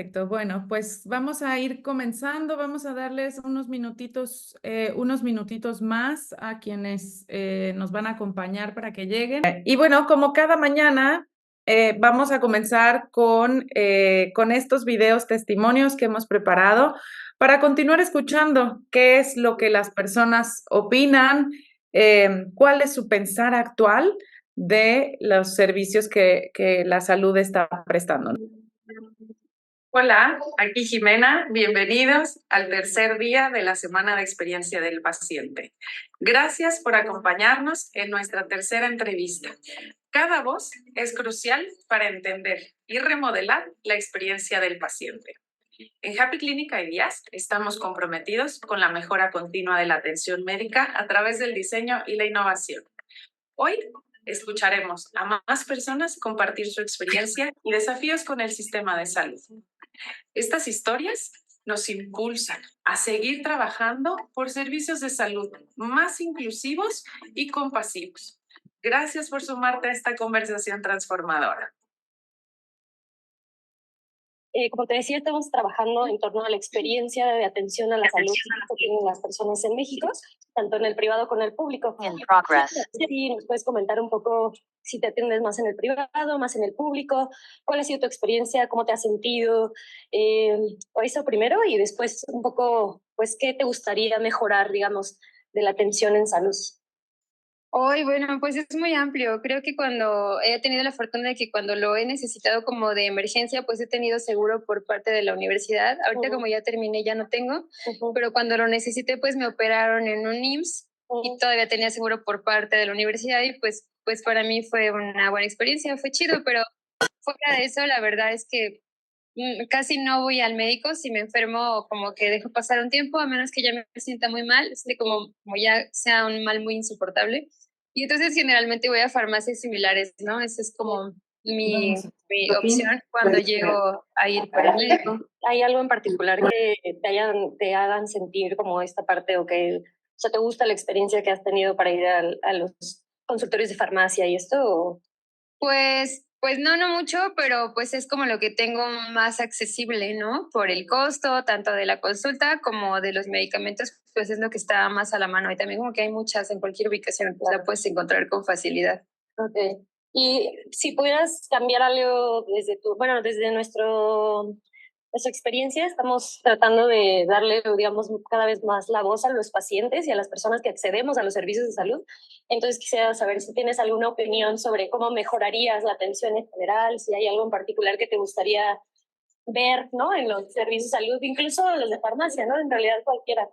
Perfecto. Bueno, pues vamos a ir comenzando. Vamos a darles unos minutitos más a quienes nos van a acompañar para que lleguen. Y bueno, como cada mañana, vamos a comenzar con estos videos testimonios que hemos preparado para continuar escuchando qué es lo que las personas opinan, cuál es su pensar actual de los servicios que la salud está prestando. Hola, aquí Jimena. Bienvenidos al tercer día de la Semana de Experiencia del Paciente. Gracias por acompañarnos en nuestra tercera entrevista. Cada voz es crucial para entender y remodelar la experiencia del paciente. En Happy Clinic Ideas estamos comprometidos con la mejora continua de la atención médica a través del diseño y la innovación. Hoy escucharemos a más personas compartir su experiencia y desafíos con el sistema de salud. Estas historias nos impulsan a seguir trabajando por servicios de salud más inclusivos y compasivos. Gracias por sumarte a esta conversación transformadora. Como te decía, estamos trabajando en torno a la experiencia de atención a la salud que tienen las personas en México, tanto en el privado como en el público. Sí, nos puedes comentar un poco si te atiendes más en el privado, más en el público, cuál ha sido tu experiencia, cómo te has sentido, o eso primero y después un poco, pues, qué te gustaría mejorar, digamos, de la atención en salud. Hoy, bueno, pues es muy amplio. Creo que cuando he tenido la fortuna de que cuando lo he necesitado como de emergencia, pues he tenido seguro por parte de la universidad. Ahorita como ya terminé, ya no tengo, pero cuando lo necesité, pues me operaron en un IMSS y todavía tenía seguro por parte de la universidad y pues para mí fue una buena experiencia, fue chido, pero fuera de eso, la verdad es que casi no voy al médico. Si me enfermo, como que dejo pasar un tiempo, a menos que ya me sienta muy mal, como ya sea un mal muy insoportable. Y entonces generalmente voy a farmacias similares, ¿no? Esa es como mi opción cuando llego a ir para el médico. ¿Hay algo en particular que te hagan sentir como esta parte o que, o sea, te gusta la experiencia que has tenido para ir a los consultorios de farmacia y esto? ¿O? Pues no mucho, pero pues es como lo que tengo más accesible, ¿no? Por el costo, tanto de la consulta como de los medicamentos, pues es lo que está más a la mano. Y también como que hay muchas en cualquier ubicación, pues la puedes encontrar con facilidad. Ok. Y si pudieras cambiar algo desde nuestra experiencia, estamos tratando de darle, digamos, cada vez más la voz a los pacientes y a las personas que accedemos a los servicios de salud. Entonces quisiera saber si tienes alguna opinión sobre cómo mejorarías la atención en general, si hay algo en particular que te gustaría ver, ¿no? En los servicios de salud, incluso los de farmacia, ¿no? En realidad cualquiera.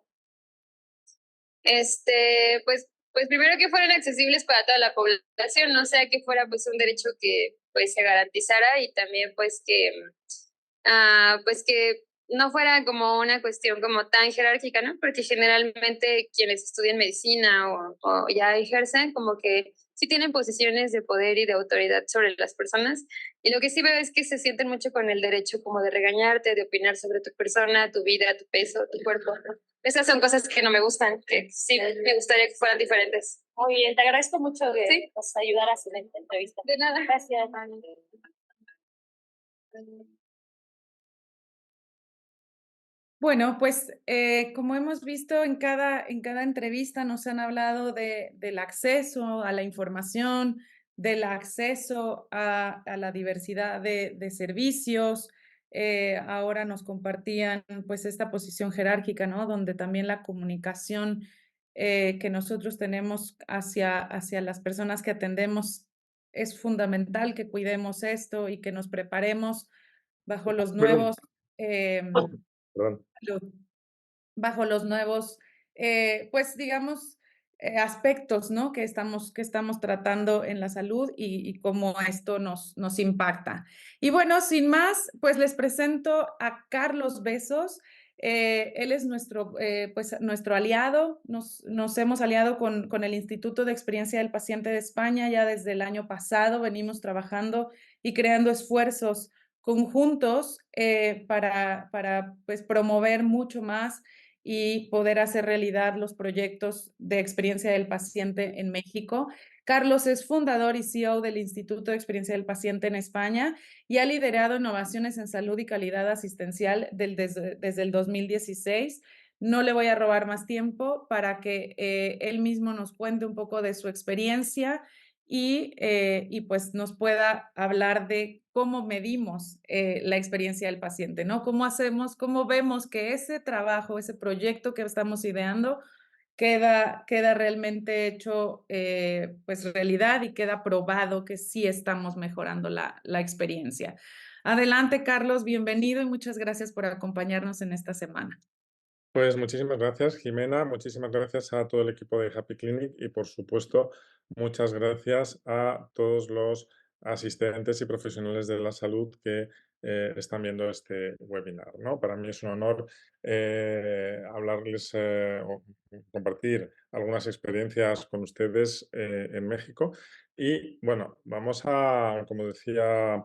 Pues primero que fueran accesibles para toda la población, no sea que fuera pues un derecho que pues se garantizara y también pues que no fuera como una cuestión como tan jerárquica, ¿no? Porque generalmente quienes estudian medicina o ya ejercen como que sí tienen posiciones de poder y de autoridad sobre las personas. Y lo que sí veo es que se sienten mucho con el derecho como de regañarte, de opinar sobre tu persona, tu vida, tu peso, tu cuerpo. Esas son cosas que no me gustan, que sí me gustaría que fueran diferentes. Muy bien, te agradezco mucho que ¿Sí? nos ayudaras en esta entrevista. De nada. Gracias. Bueno, pues como hemos visto en cada entrevista nos han hablado del acceso a la información, del acceso a la diversidad de servicios. Ahora nos compartían pues esta posición jerárquica, ¿no? Donde también la comunicación que nosotros tenemos hacia las personas que atendemos es fundamental que cuidemos esto y que nos preparemos bajo los nuevos... Perdón. bajo los nuevos, pues digamos, aspectos, ¿no? Que estamos tratando en la salud y cómo esto nos impacta. Y bueno, sin más, pues les presento a Carlos Besos. Él es nuestro aliado. Nos hemos aliado con el Instituto de Experiencia del Paciente de España ya desde el año pasado. Venimos trabajando y creando esfuerzos conjuntos para pues, promover mucho más y poder hacer realidad los proyectos de experiencia del paciente en México. Carlos es fundador y CEO del Instituto de Experiencia del Paciente en España y ha liderado innovaciones en salud y calidad asistencial desde el 2016. No le voy a robar más tiempo para que él mismo nos cuente un poco de su experiencia y pues nos pueda hablar de cómo medimos la experiencia del paciente, ¿no? ¿Cómo hacemos, cómo vemos que ese trabajo, ese proyecto que estamos ideando queda realmente hecho pues realidad y queda probado que sí estamos mejorando la experiencia? Adelante, Carlos, bienvenido y muchas gracias por acompañarnos en esta semana. Pues muchísimas gracias, Jimena. Muchísimas gracias a todo el equipo de Happy Clinic y, por supuesto, muchas gracias a todos los asistentes y profesionales de la salud que están viendo este webinar, ¿no? Para mí es un honor hablarles o compartir algunas experiencias con ustedes en México. Y bueno, vamos a, como decía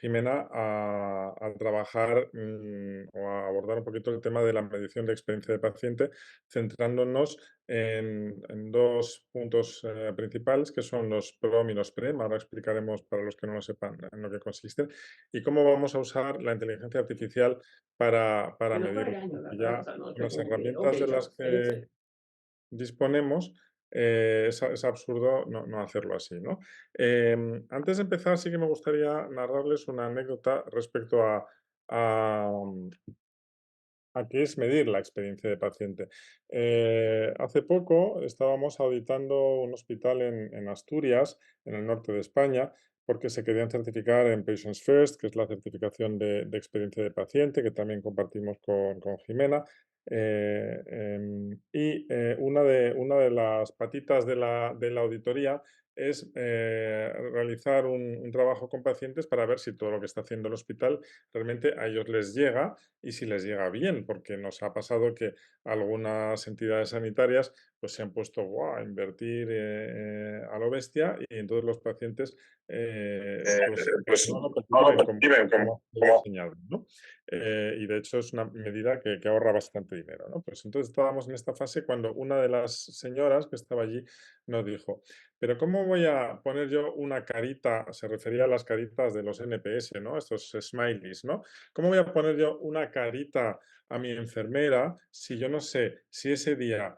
Jimena, a trabajar o a abordar un poquito el tema de la medición de experiencia de paciente, centrándonos en dos puntos principales, que son los PROM y los PREM. Ahora explicaremos, para los que no lo sepan, en lo que consisten y cómo vamos a usar la inteligencia artificial para medirlo. Y ya con las herramientas de las que disponemos, es absurdo no hacerlo así, ¿no? Antes de empezar, sí que me gustaría narrarles una anécdota respecto a, a qué es medir la experiencia de paciente. Hace poco estábamos auditando un hospital en Asturias, en el norte de España, porque se querían certificar en Patients First, que es la certificación de experiencia de paciente, que también compartimos con Jimena. Una de las patitas de la auditoría es realizar un trabajo con pacientes para ver si todo lo que está haciendo el hospital realmente a ellos les llega y si les llega bien, porque nos ha pasado que algunas entidades sanitarias pues se han puesto a invertir a lo bestia y entonces los pacientes pues no lo perciben como ha sido diseñado, ¿no? Y de hecho es una medida que ahorra bastante dinero, ¿no? Pues entonces estábamos en esta fase cuando una de las señoras que estaba allí nos dijo: pero ¿cómo voy a poner yo una carita? Se refería a las caritas de los NPS, ¿no? Estos smileys, ¿no? ¿Cómo voy a poner yo una carita a mi enfermera si yo no sé si ese día,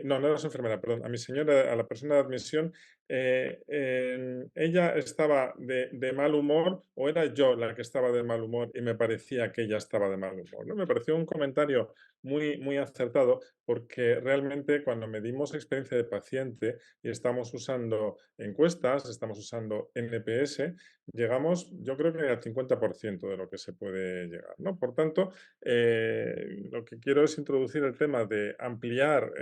no, no era su enfermera, perdón, a mi señora, a la persona de admisión, ella estaba de mal humor o era yo la que estaba de mal humor y me parecía que ella estaba de mal humor, ¿no? Me pareció un comentario muy acertado, porque realmente cuando medimos experiencia de paciente y estamos usando encuestas, estamos usando NPS, llegamos, yo creo que al 50% de lo que se puede llegar, ¿no? Por tanto, lo que quiero es introducir el tema de ampliar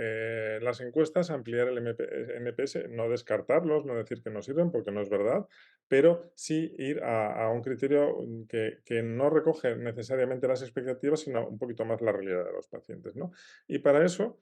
las encuestas, ampliar el NPS, no descartarlos, no decir que no sirven, porque no es verdad, pero sí ir a un criterio que no recoge necesariamente las expectativas, sino un poquito más la realidad de los pacientes, ¿no? Y para eso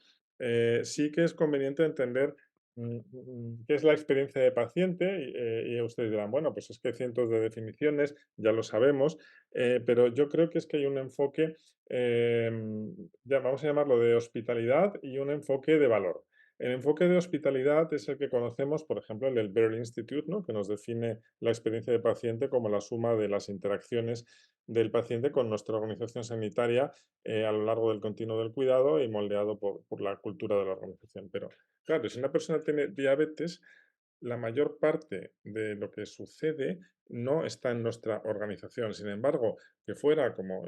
sí que es conveniente entender qué es la experiencia de paciente y ustedes dirán, bueno, pues es que hay cientos de definiciones, ya lo sabemos, pero yo creo que es que hay un enfoque, ya vamos a llamarlo de hospitalidad y un enfoque de valor. El enfoque de hospitalidad es el que conocemos, por ejemplo, el del Bear Institute, ¿no? Que nos define la experiencia de paciente como la suma de las interacciones del paciente con nuestra organización sanitaria a lo largo del continuo del cuidado y moldeado por la cultura de la organización. Pero claro, si una persona tiene diabetes, la mayor parte de lo que sucede no está en nuestra organización. Sin embargo, que fuera, como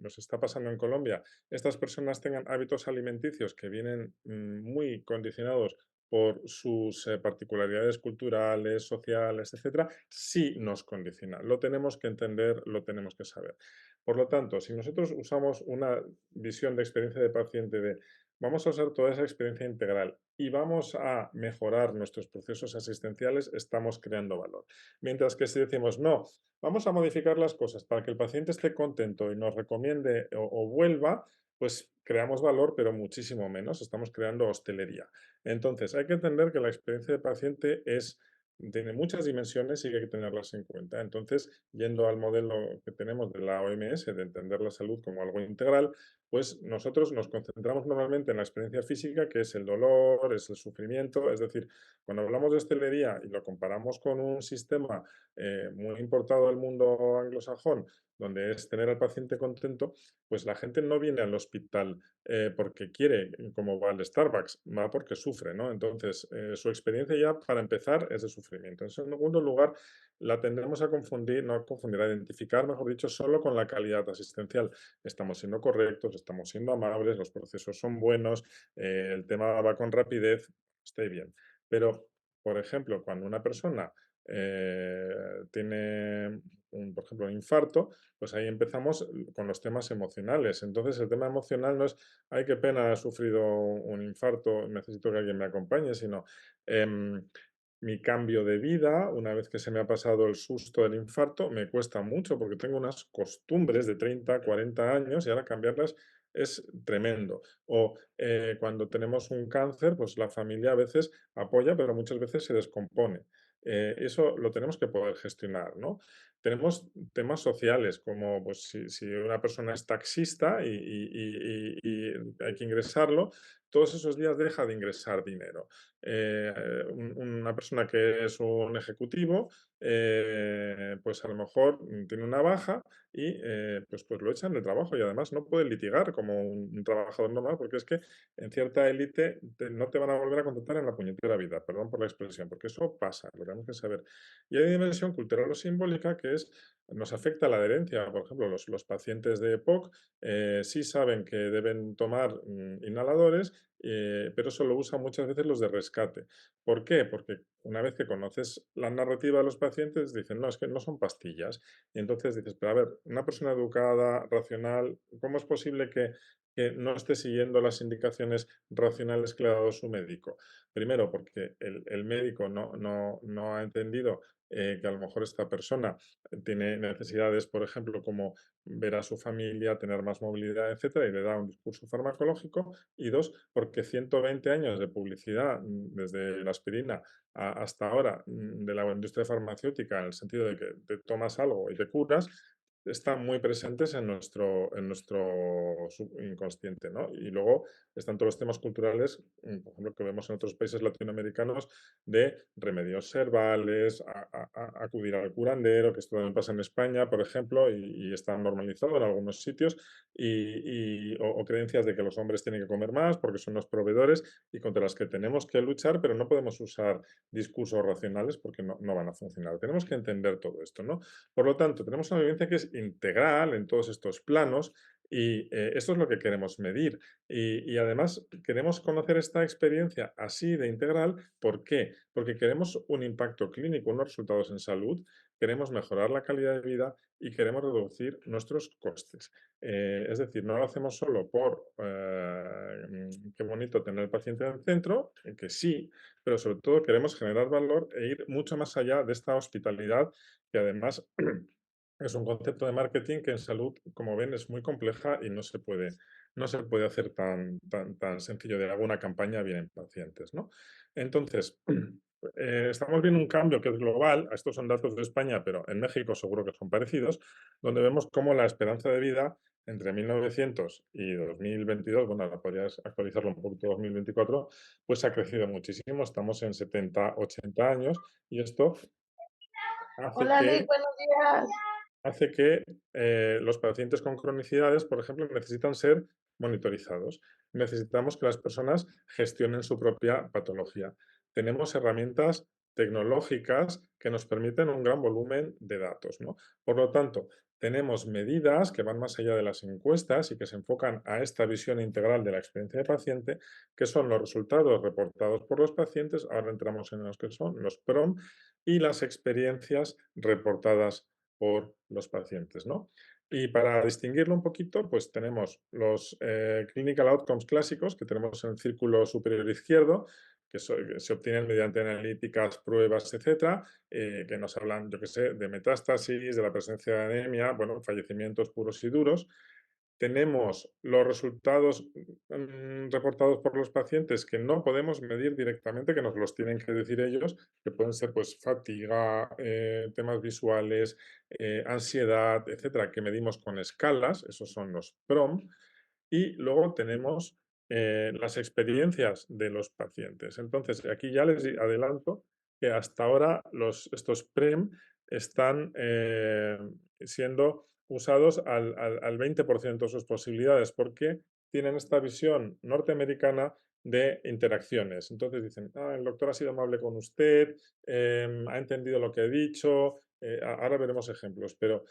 nos está pasando en Colombia, estas personas tengan hábitos alimenticios que vienen muy condicionados por sus particularidades culturales, sociales, etcétera, sí nos condiciona. Lo tenemos que entender, lo tenemos que saber. Por lo tanto, si nosotros usamos una visión de experiencia de paciente de vamos a usar toda esa experiencia integral y vamos a mejorar nuestros procesos asistenciales, estamos creando valor. Mientras que si decimos, no, vamos a modificar las cosas para que el paciente esté contento y nos recomiende o vuelva, pues creamos valor, pero muchísimo menos, estamos creando hostelería. Entonces, hay que entender que la experiencia de paciente tiene muchas dimensiones y que hay que tenerlas en cuenta. Entonces, yendo al modelo que tenemos de la OMS, de entender la salud como algo integral, pues nosotros nos concentramos normalmente en la experiencia física, que es el dolor, es el sufrimiento. Es decir, cuando hablamos de hostelería y lo comparamos con un sistema muy importado del mundo anglosajón, donde es tener al paciente contento, pues la gente no viene al hospital porque quiere, como va al Starbucks, va porque sufre, ¿no? Entonces, su experiencia ya, para empezar, es de sufrimiento. En segundo lugar, la tendremos a confundir, no a confundir, a identificar, mejor dicho, solo con la calidad asistencial. Estamos siendo correctos, estamos siendo amables, los procesos son buenos, el tema va con rapidez, esté bien. Pero, por ejemplo, cuando una persona tiene, por ejemplo, un infarto, pues ahí empezamos con los temas emocionales. Entonces, el tema emocional no es, ay, qué pena, he sufrido un infarto, necesito que alguien me acompañe, sino em, mi cambio de vida, una vez que se me ha pasado el susto del infarto, me cuesta mucho porque tengo unas costumbres de 30, 40 años y ahora cambiarlas es tremendo. O cuando tenemos un cáncer, pues la familia a veces apoya, pero muchas veces se descompone. Eso lo tenemos que poder gestionar, ¿no? Tenemos temas sociales, como pues, si una persona es taxista y hay que ingresarlo, todos esos días deja de ingresar dinero. Una persona que es un ejecutivo, pues a lo mejor tiene una baja y pues lo echan de trabajo y además no puede litigar como un trabajador normal porque es que en cierta élite no te van a volver a contratar en la puñetera vida, perdón por la expresión, porque eso pasa, lo tenemos que saber. Y hay dimensión cultural o simbólica que es, nos afecta la adherencia. Por ejemplo, los pacientes de EPOC sí saben que deben tomar inhaladores, pero eso lo usan muchas veces los de rescate. ¿Por qué? Porque una vez que conoces la narrativa de los pacientes, dicen, no, es que no son pastillas. Y entonces dices, pero a ver, una persona educada, racional, ¿cómo es posible que no esté siguiendo las indicaciones racionales que le ha dado su médico? Primero, porque el médico no ha entendido que a lo mejor esta persona tiene necesidades, por ejemplo, como ver a su familia, tener más movilidad, etcétera, y le da un discurso farmacológico. Y dos, porque 120 años de publicidad, desde la aspirina hasta ahora, de la industria farmacéutica, en el sentido de que te tomas algo y te curas, están muy presentes en nuestro inconsciente, ¿no? Y luego están todos los temas culturales, por ejemplo, que vemos en otros países latinoamericanos, de remedios herbales, acudir al curandero, que esto también pasa en España, por ejemplo, y está normalizado en algunos sitios, o creencias de que los hombres tienen que comer más porque son los proveedores y contra las que tenemos que luchar, pero no podemos usar discursos racionales porque no van a funcionar. Tenemos que entender todo esto, ¿no? Por lo tanto, tenemos una vivencia que es integral en todos estos planos y esto es lo que queremos medir. Y además queremos conocer esta experiencia así de integral. ¿Por qué? Porque queremos un impacto clínico, unos resultados en salud, queremos mejorar la calidad de vida y queremos reducir nuestros costes. Es decir, no lo hacemos solo por qué bonito tener el paciente en el centro, que sí, pero sobre todo queremos generar valor e ir mucho más allá de esta hospitalidad que además es un concepto de marketing que en salud, como ven, es muy compleja y no se puede hacer tan sencillo de hago una campaña, vienen pacientes, ¿no? Entonces, estamos viendo un cambio que es global, estos son datos de España, pero en México seguro que son parecidos, donde vemos cómo la esperanza de vida entre 1900 y 2022, bueno, ahora podrías actualizarlo un poquito 2024, pues ha crecido muchísimo, estamos en 70, 80 años y esto hace Hola que Luis, buenos días. los pacientes con cronicidades, por ejemplo, necesitan ser monitorizados. Necesitamos que las personas gestionen su propia patología. Tenemos herramientas tecnológicas que nos permiten un gran volumen de datos, ¿no? Por lo tanto, tenemos medidas que van más allá de las encuestas y que se enfocan a esta visión integral de la experiencia de paciente, que son los resultados reportados por los pacientes, ahora entramos en los que son los PROM, y las experiencias reportadas por los pacientes, ¿no? Y para distinguirlo un poquito, pues tenemos los clinical outcomes clásicos que tenemos en el círculo superior izquierdo, que se obtienen mediante analíticas, pruebas, etcétera, que nos hablan, yo que sé, de metástasis, de la presencia de anemia, bueno, fallecimientos puros y duros. Tenemos los resultados reportados por los pacientes que no podemos medir directamente, que nos los tienen que decir ellos, que pueden ser pues fatiga, temas visuales, ansiedad, etcétera, que medimos con escalas, esos son los PROM. y luego tenemos las experiencias de los pacientes. Entonces, aquí ya les adelanto que hasta ahora estos PREM están siendo usados al 20% de sus posibilidades, porque tienen esta visión norteamericana de interacciones. Entonces dicen, el doctor ha sido amable con usted, ha entendido lo que he dicho, ahora veremos ejemplos, pero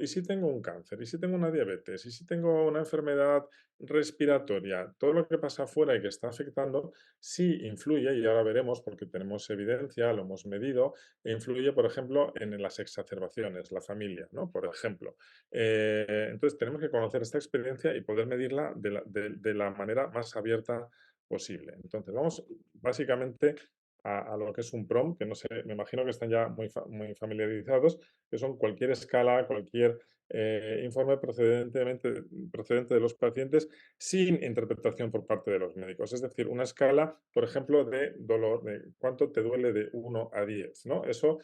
¿y si tengo un cáncer? ¿Y si tengo una diabetes? ¿Y si tengo una enfermedad respiratoria? Todo lo que pasa afuera y que está afectando sí influye, y ahora veremos porque tenemos evidencia, lo hemos medido, e influye, por ejemplo, en las exacerbaciones, la familia, ¿no? Por ejemplo. Entonces tenemos que conocer esta experiencia y poder medirla de la manera más abierta posible. Entonces vamos básicamente a lo que es un PROM, que no sé, me imagino que están ya muy familiarizados, que son cualquier escala, cualquier informe procedente de los pacientes sin interpretación por parte de los médicos. Es decir, una escala, por ejemplo, de dolor, de cuánto te duele de 1 a 10, ¿no? Eso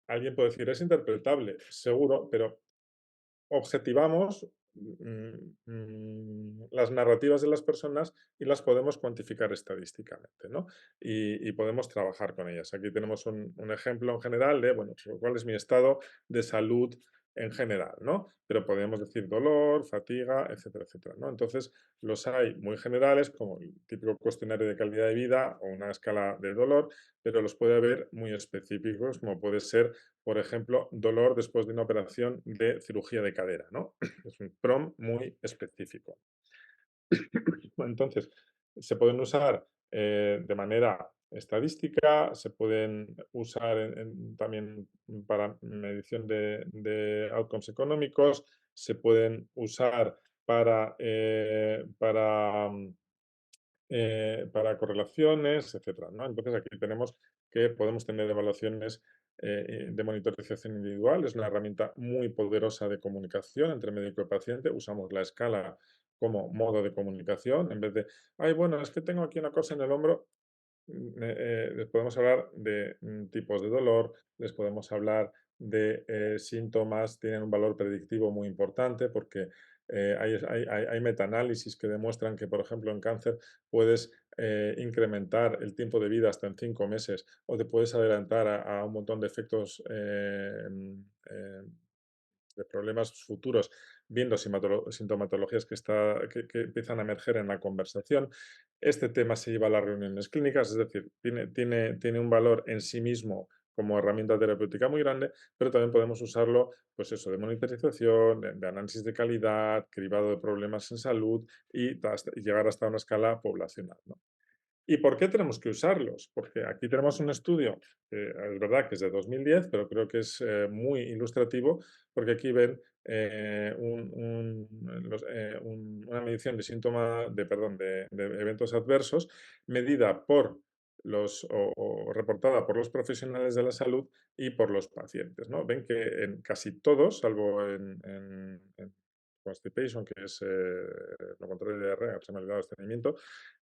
alguien puede decir, es interpretable, seguro, pero objetivamos las narrativas de las personas y las podemos cuantificar estadísticamente, ¿no? Y podemos trabajar con ellas. Aquí tenemos un ejemplo en general de, bueno, pues, cuál es mi estado de salud en general, ¿no? Pero podemos decir dolor, fatiga, etcétera, etcétera, ¿no? Entonces, los hay muy generales, como el típico cuestionario de calidad de vida o una escala de dolor, pero los puede haber muy específicos, como puede ser, por ejemplo, dolor después de una operación de cirugía de cadera, ¿no? Es un PROM muy específico. Entonces, se pueden usar de manera estadística, se pueden usar también para medición de outcomes económicos, se pueden usar para correlaciones, etcétera, ¿no? Entonces, aquí tenemos que podemos tener evaluaciones de monitorización individual. Es una herramienta muy poderosa de comunicación entre médico y paciente. Usamos la escala como modo de comunicación. En vez de, ay, bueno, es que tengo aquí una cosa en el hombro, les podemos hablar de tipos de dolor, les podemos hablar de síntomas, tienen un valor predictivo muy importante porque hay metaanálisis que demuestran que, por ejemplo, en cáncer puedes incrementar el tiempo de vida hasta en 5 meses o te puedes adelantar a un montón de efectos de problemas futuros, viendo sintomatologías que empiezan a emerger en la conversación. Este tema se lleva a las reuniones clínicas, es decir, tiene un valor en sí mismo como herramienta terapéutica muy grande, pero también podemos usarlo, pues eso, de monitorización, de análisis de calidad, cribado de problemas en salud y llegar hasta una escala poblacional, ¿no? ¿Y por qué tenemos que usarlos? Porque aquí tenemos un estudio, es verdad que es de 2010, pero creo que es muy ilustrativo, porque aquí ven una medición de de eventos adversos medida por o reportada por los profesionales de la salud y por los pacientes, ¿no? Ven que en casi todos, salvo en constipation, que es lo contrario de diarrea, se me ha olvidado estreñimiento,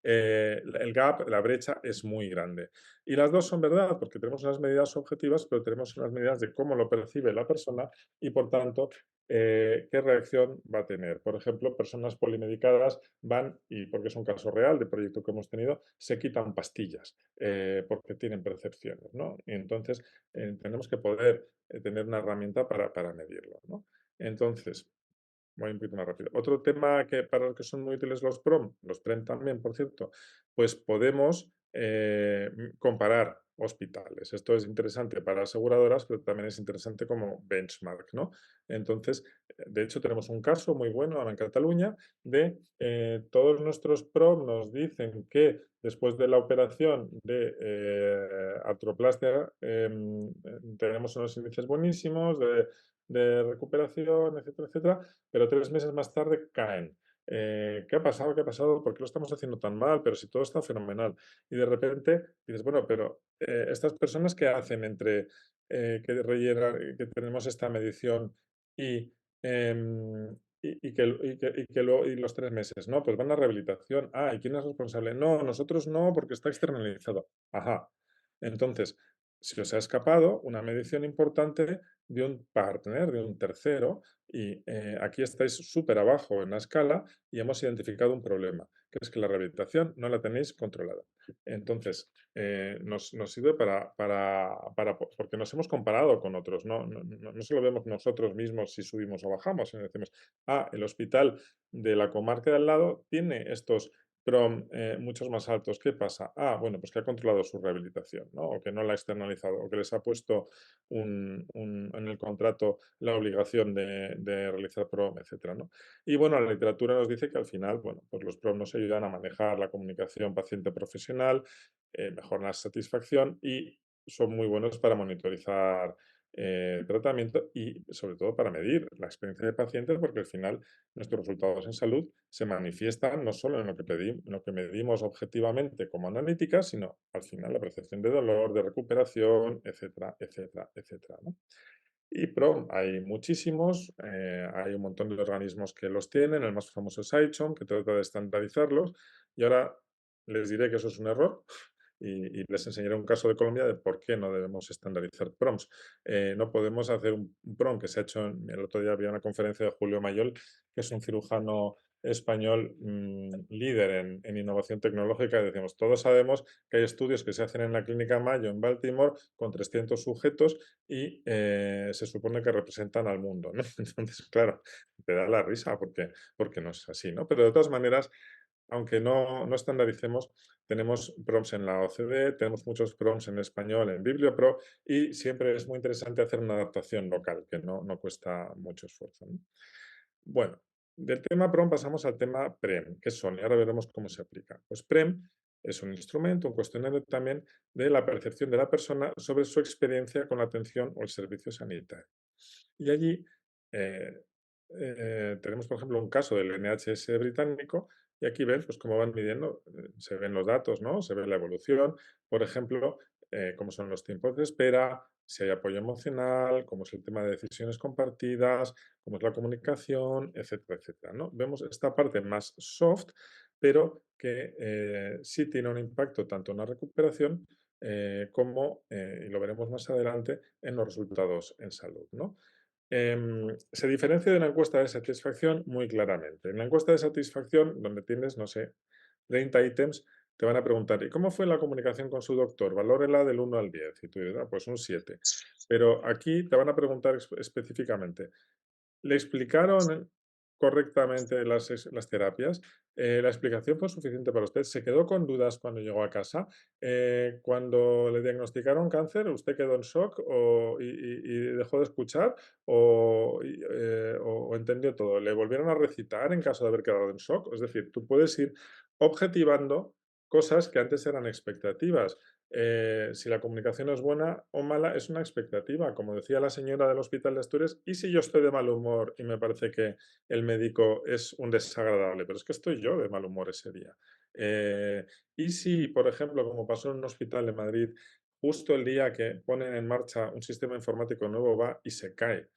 el gap, la brecha es muy grande. Y las dos son verdad, porque tenemos unas medidas objetivas, pero tenemos unas medidas de cómo lo percibe la persona y, por tanto, qué reacción va a tener. Por ejemplo, personas polimedicadas van, y porque es un caso real de proyecto que hemos tenido, se quitan pastillas porque tienen percepciones, ¿no? Y entonces tenemos que poder tener una herramienta para medirlo, ¿no? Entonces, voy un poquito más rápido. Otro tema que para los que son muy útiles los PREM también, por cierto, pues podemos comparar hospitales. Esto es interesante para aseguradoras, pero también es interesante como benchmark, ¿no? Entonces, de hecho, tenemos un caso muy bueno ahora en Cataluña de todos nuestros PROM nos dicen que después de la operación de artroplastia tenemos unos índices buenísimos de recuperación, etcétera, etcétera, pero 3 meses más tarde caen. ¿Qué ha pasado? ¿Qué ha pasado? ¿Por qué lo estamos haciendo tan mal? Pero si todo está fenomenal. Y de repente dices, bueno, pero estas personas que hacen entre que tenemos esta medición y, y los 3 meses, ¿no? Pues van a rehabilitación. Ah, ¿y quién es responsable? No, nosotros no, porque está externalizado. Ajá. Entonces, se os ha escapado una medición importante de un partner, de un tercero, y aquí estáis súper abajo en la escala y hemos identificado un problema, que es que la rehabilitación no la tenéis controlada. Entonces, nos sirve porque nos hemos comparado con otros, no solo vemos nosotros mismos si subimos o bajamos, sino decimos, el hospital de la comarca de al lado tiene estos PROM muchos más altos. ¿Qué pasa? Bueno, pues que ha controlado su rehabilitación, ¿no? O que no la ha externalizado, o que les ha puesto en el contrato la obligación de realizar PROM, etcétera, ¿no? Y bueno, la literatura nos dice que al final, bueno, pues los PROM nos ayudan a manejar la comunicación paciente-profesional, mejoran la satisfacción y son muy buenos para monitorizar tratamiento y sobre todo para medir la experiencia de pacientes, porque al final nuestros resultados en salud se manifiestan no solo en lo que medimos objetivamente como analíticas, sino al final la percepción de dolor, de recuperación, etcétera, etcétera, etcétera, ¿no? Y PROM hay muchísimos, hay un montón de organismos que los tienen, el más famoso es ICHOM, que trata de estandarizarlos, y ahora les diré que eso es un error, y les enseñaré un caso de Colombia de por qué no debemos estandarizar PROMs. No podemos hacer un PROM que se ha hecho, el otro día había una conferencia de Julio Mayol, que es un cirujano español líder en innovación tecnológica, y decimos, todos sabemos que hay estudios que se hacen en la Clínica Mayo en Baltimore con 300 sujetos y se supone que representan al mundo, ¿no? Entonces, claro, te da la risa porque no es así, ¿no? Pero de todas maneras, aunque no estandaricemos, tenemos PROMs en la OCDE, tenemos muchos PROMs en español en BiblioPro y siempre es muy interesante hacer una adaptación local, que no cuesta mucho esfuerzo, ¿no? Bueno, del tema PROM pasamos al tema PREM, que son, y ahora veremos cómo se aplica. Pues PREM es un instrumento, un cuestionario también de la percepción de la persona sobre su experiencia con la atención o el servicio sanitario. Y allí eh, tenemos, por ejemplo, un caso del NHS británico y aquí ves pues, cómo van midiendo, se ven los datos, ¿no? Se ve la evolución, por ejemplo, cómo son los tiempos de espera, si hay apoyo emocional, cómo es el tema de decisiones compartidas, cómo es la comunicación, etcétera, etcétera, ¿no? Vemos esta parte más soft, pero que sí tiene un impacto tanto en la recuperación como, y lo veremos más adelante, en los resultados en salud, ¿no? Se diferencia de una encuesta de satisfacción muy claramente. En la encuesta de satisfacción, donde tienes, no sé, 30 ítems, te van a preguntar, ¿y cómo fue la comunicación con su doctor? Valórela del 1 al 10. Y tú dirás, pues un 7. Pero aquí te van a preguntar específicamente, ¿le explicaron correctamente las terapias? ¿La explicación fue suficiente para usted? ¿Se quedó con dudas cuando llegó a casa? Cuando le diagnosticaron cáncer, ¿usted quedó en shock y dejó de escuchar o entendió todo? ¿Le volvieron a recitar en caso de haber quedado en shock? Es decir, tú puedes ir objetivando cosas que antes eran expectativas. Si la comunicación es buena o mala, es una expectativa. Como decía la señora del Hospital de Asturias, ¿y si yo estoy de mal humor y me parece que el médico es un desagradable? Pero es que estoy yo de mal humor ese día. ¿Y si, por ejemplo, como pasó en un hospital de Madrid, justo el día que ponen en marcha un sistema informático nuevo va y se cae?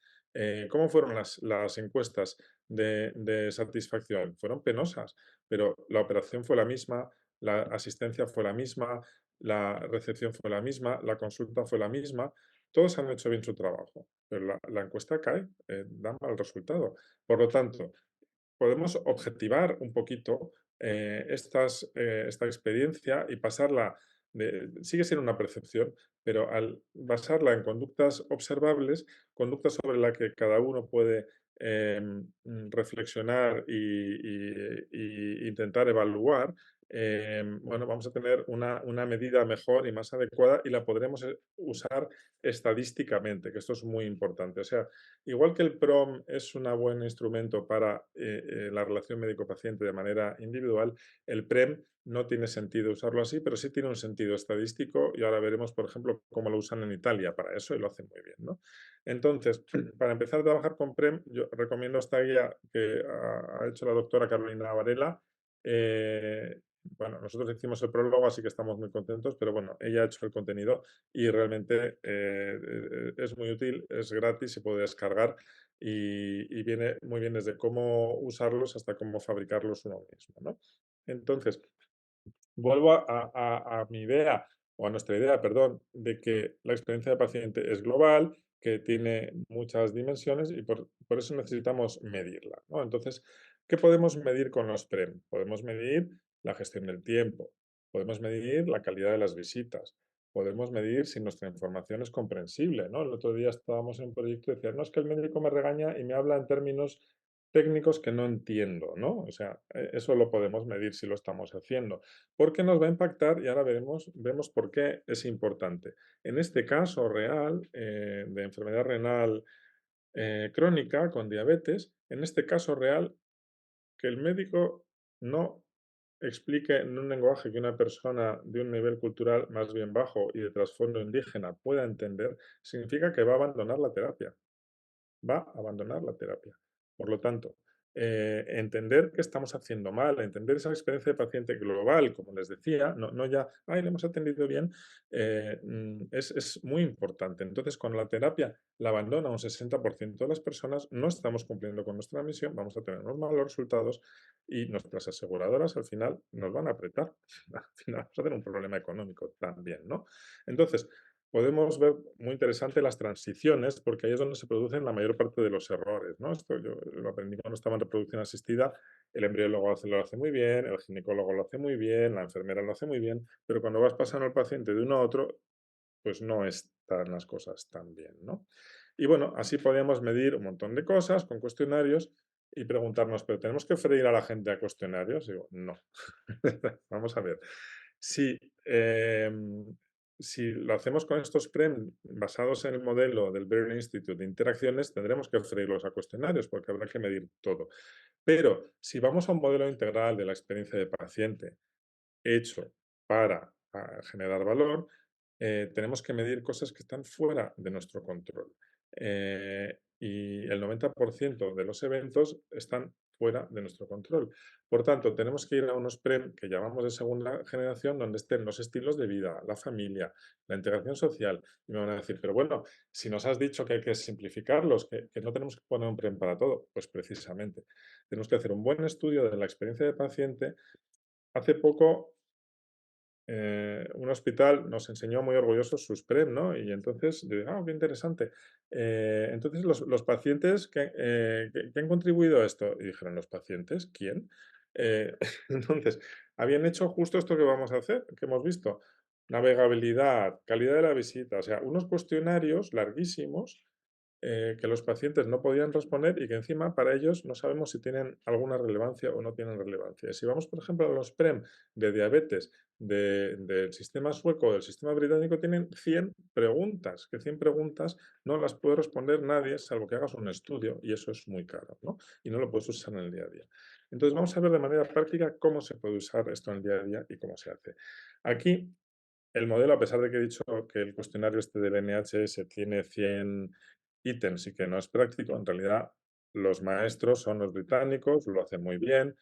¿Cómo fueron las encuestas de satisfacción? Fueron penosas, pero la operación fue la misma, la asistencia fue la misma, la recepción fue la misma, la consulta fue la misma, todos han hecho bien su trabajo, pero la encuesta cae, da mal resultado. Por lo tanto, podemos objetivar un poquito esta experiencia y pasarla sigue siendo una percepción, pero al basarla en conductas observables, conductas sobre la que cada uno puede reflexionar y intentar evaluar, bueno, vamos a tener una medida mejor y más adecuada y la podremos usar estadísticamente, que esto es muy importante. O sea, igual que el PROM es un buen instrumento para la relación médico-paciente de manera individual, el PREM no tiene sentido usarlo así, pero sí tiene un sentido estadístico y ahora veremos, por ejemplo, cómo lo usan en Italia para eso y lo hacen muy bien, ¿no? Entonces, para empezar a trabajar con PREM, yo recomiendo esta guía que ha hecho la doctora Carolina Varela. Bueno, nosotros hicimos el prólogo, así que estamos muy contentos, pero bueno, ella ha hecho el contenido y realmente es muy útil, es gratis, se puede descargar y viene muy bien desde cómo usarlos hasta cómo fabricarlos uno mismo, ¿no? Entonces, vuelvo a mi idea o a nuestra idea, perdón, de que la experiencia de paciente es global, que tiene muchas dimensiones y por eso necesitamos medirla, ¿no? Entonces, ¿qué podemos medir con los PREM? Podemos medir la gestión del tiempo, podemos medir la calidad de las visitas, podemos medir si nuestra información es comprensible, ¿no? El otro día estábamos en un proyecto y decía, no, es que el médico me regaña y me habla en términos técnicos que no entiendo, ¿no? O sea, eso lo podemos medir si lo estamos haciendo, porque nos va a impactar y ahora vemos por qué es importante. En este caso real de enfermedad renal crónica con diabetes, en este caso real, que el médico no explique en un lenguaje que una persona de un nivel cultural más bien bajo y de trasfondo indígena pueda entender, significa que va a abandonar la terapia. Va a abandonar la terapia. Por lo tanto, entender qué estamos haciendo mal, entender esa experiencia de paciente global, como les decía, no ya, ay, le hemos atendido bien, es muy importante. Entonces, con la terapia la abandona un 60% de las personas, no estamos cumpliendo con nuestra misión, vamos a tener unos malos resultados y nuestras aseguradoras al final nos van a apretar. Al final vamos a tener un problema económico también, ¿no? Entonces, podemos ver muy interesante las transiciones, porque ahí es donde se producen la mayor parte de los errores, ¿no? Esto yo lo aprendí cuando estaba en reproducción asistida, el embriólogo lo hace muy bien, el ginecólogo lo hace muy bien, la enfermera lo hace muy bien, pero cuando vas pasando al paciente de uno a otro, pues no están las cosas tan bien, ¿no? Y bueno, así podemos medir un montón de cosas con cuestionarios y preguntarnos, ¿pero tenemos que freír a la gente a cuestionarios? Digo, no. Vamos a ver. Si, si lo hacemos con estos PREM basados en el modelo del Brain Institute de interacciones, tendremos que freírlos a cuestionarios porque habrá que medir todo. Pero si vamos a un modelo integral de la experiencia de paciente hecho para generar valor, tenemos que medir cosas que están fuera de nuestro control. Y el 90% de los eventos están fuera de nuestro control. Por tanto, tenemos que ir a unos PREM que llamamos de segunda generación, donde estén los estilos de vida, la familia, la integración social. Y me van a decir, pero bueno, si nos has dicho que hay que simplificarlos, que no tenemos que poner un PREM para todo, pues precisamente. Tenemos que hacer un buen estudio de la experiencia de paciente. Hace poco un hospital nos enseñó muy orgullosos sus PREM, ¿no? Y entonces, yo digo, qué interesante. Entonces, los pacientes que han contribuido a esto, y dijeron, ¿los pacientes? ¿Quién? Entonces, habían hecho justo esto que vamos a hacer, que hemos visto. Navegabilidad, calidad de la visita, o sea, unos cuestionarios larguísimos que los pacientes no podían responder y que encima para ellos no sabemos si tienen alguna relevancia o no tienen relevancia. Si vamos, por ejemplo, a los PREM de diabetes del sistema sueco o del sistema británico, tienen 100 preguntas, que 100 preguntas no las puede responder nadie salvo que hagas un estudio y eso es muy caro, ¿no? Y no lo puedes usar en el día a día. Entonces vamos a ver de manera práctica cómo se puede usar esto en el día a día y cómo se hace. Aquí el modelo, a pesar de que he dicho que el cuestionario este del NHS tiene 100 ítems y que no es práctico, en realidad los maestros son los británicos, lo hacen muy bien,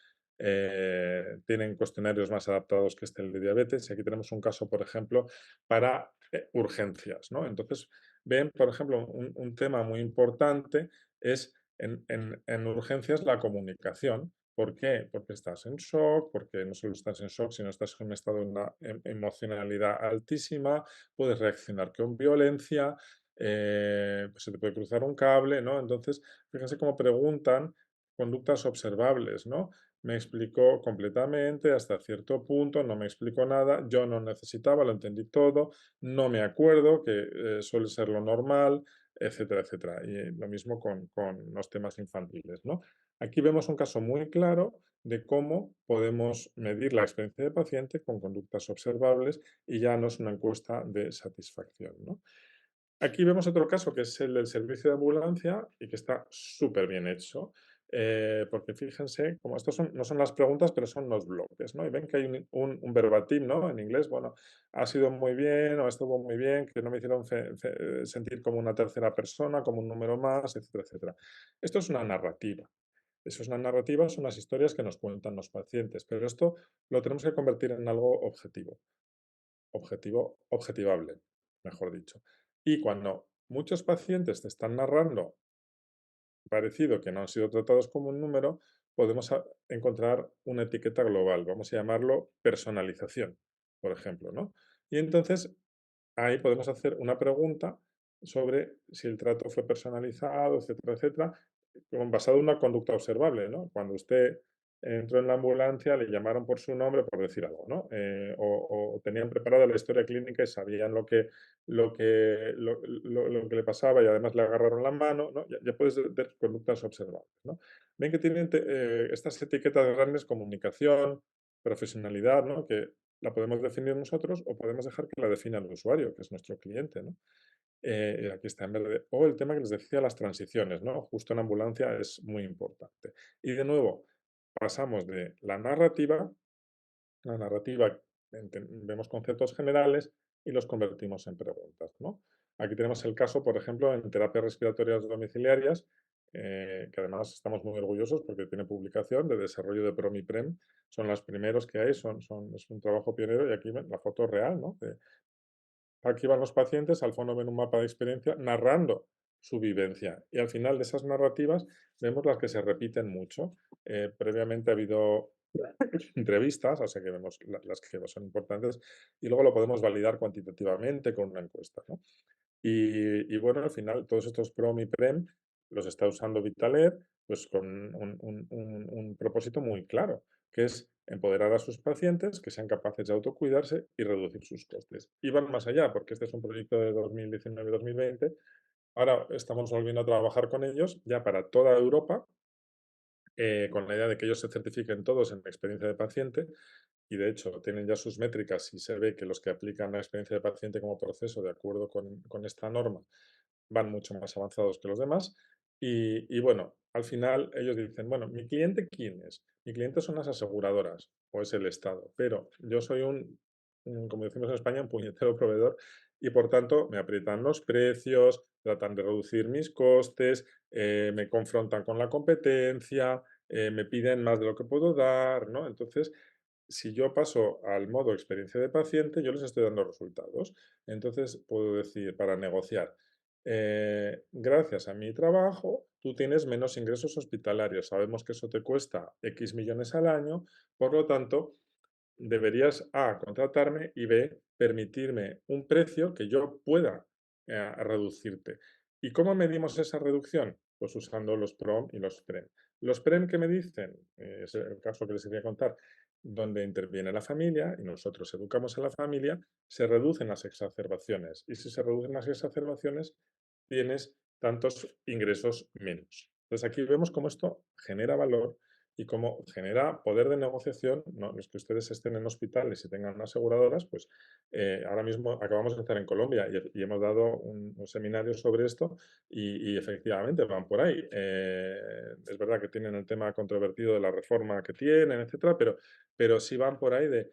tienen cuestionarios más adaptados que este el de diabetes y aquí tenemos un caso, por ejemplo, para urgencias, ¿no? Entonces, ven, por ejemplo, un tema muy importante es en urgencias la comunicación. ¿Por qué? Porque estás en shock, porque no solo estás en shock, sino estás en un estado de una emocionalidad altísima, puedes reaccionar con violencia, pues se te puede cruzar un cable, ¿no? Entonces, fíjense cómo preguntan conductas observables, ¿no? Me explicó completamente hasta cierto punto, no me explicó nada, yo no necesitaba, lo entendí todo, no me acuerdo, que suele ser lo normal, etcétera, etcétera. Y lo mismo con los temas infantiles, ¿no? Aquí vemos un caso muy claro de cómo podemos medir la experiencia de paciente con conductas observables y ya no es una encuesta de satisfacción, ¿no? Aquí vemos otro caso que es el del servicio de ambulancia y que está súper bien hecho, porque fíjense, como estos no son las preguntas, pero son los bloques, ¿no? Y ven que hay un verbatim, ¿no? En inglés, bueno, ha sido muy bien o estuvo muy bien, que no me hicieron sentir como una tercera persona, como un número más, etcétera, etcétera. Esto es una narrativa. Eso es una narrativa, son las historias que nos cuentan los pacientes, pero esto lo tenemos que convertir en algo objetivable, mejor dicho. Y cuando muchos pacientes te están narrando parecido que no han sido tratados como un número, podemos encontrar una etiqueta global, vamos a llamarlo personalización, por ejemplo, ¿no? Y entonces ahí podemos hacer una pregunta sobre si el trato fue personalizado, etcétera, etcétera, basado en una conducta observable, ¿no? Cuando usted entró en la ambulancia, le llamaron por su nombre, por decir algo, ¿no? O tenían preparada la historia clínica y sabían lo que le pasaba y además le agarraron la mano, ¿no? Ya puedes ver conductas observables, ¿no? Ven que tienen estas etiquetas grandes, comunicación, profesionalidad, ¿no? Que la podemos definir nosotros o podemos dejar que la defina el usuario, que es nuestro cliente, ¿no? Aquí está en verde. O el tema que les decía, las transiciones, ¿no? Justo en ambulancia es muy importante. Y de nuevo, pasamos de la narrativa, vemos conceptos generales y los convertimos en preguntas, ¿no? Aquí tenemos el caso, por ejemplo, en terapias respiratorias domiciliarias, que además estamos muy orgullosos porque tiene publicación de desarrollo de PROMIPREM. Son los primeros que hay, es un trabajo pionero y aquí ven la foto real, ¿no? Aquí van los pacientes, al fondo ven un mapa de experiencia narrando su vivencia y al final de esas narrativas vemos las que se repiten mucho. Previamente ha habido entrevistas, o sea que vemos las que son importantes y luego lo podemos validar cuantitativamente con una encuesta, ¿no? Y bueno, al final todos estos PROM y PREM los está usando Vitaler pues con un propósito muy claro, que es empoderar a sus pacientes, que sean capaces de autocuidarse y reducir sus costes. Y van más allá, porque este es un proyecto de 2019-2020. Ahora estamos volviendo a trabajar con ellos ya para toda Europa, con la idea de que ellos se certifiquen todos en experiencia de paciente y de hecho tienen ya sus métricas y se ve que los que aplican la experiencia de paciente como proceso de acuerdo con esta norma van mucho más avanzados que los demás. Y bueno, al final ellos dicen, bueno, ¿mi cliente quién es? Mi cliente son las aseguradoras o es el Estado, pero yo soy como decimos en España, un puñetero proveedor y por tanto me aprietan los precios, tratan de reducir mis costes, me confrontan con la competencia, me piden más de lo que puedo dar, ¿no? Entonces, si yo paso al modo experiencia de paciente, yo les estoy dando resultados. Entonces, puedo decir, para negociar, gracias a mi trabajo, tú tienes menos ingresos hospitalarios. Sabemos que eso te cuesta X millones al año, por lo tanto, deberías A, contratarme y B, permitirme un precio que yo pueda reducirte. ¿Y cómo medimos esa reducción? Pues usando los PROM y los PREM. Los PREM que me dicen, es el caso que les quería contar, donde interviene la familia y nosotros educamos a la familia, se reducen las exacerbaciones. Y si se reducen las exacerbaciones, tienes tantos ingresos menos. Entonces aquí vemos cómo esto genera valor y cómo genera poder de negociación, ¿no? Los que ustedes estén en hospitales y tengan aseguradoras, pues ahora mismo acabamos de estar en Colombia y hemos dado un seminario sobre esto y efectivamente van por ahí. Es verdad que tienen el tema controvertido de la reforma que tienen, etcétera, pero sí van por ahí de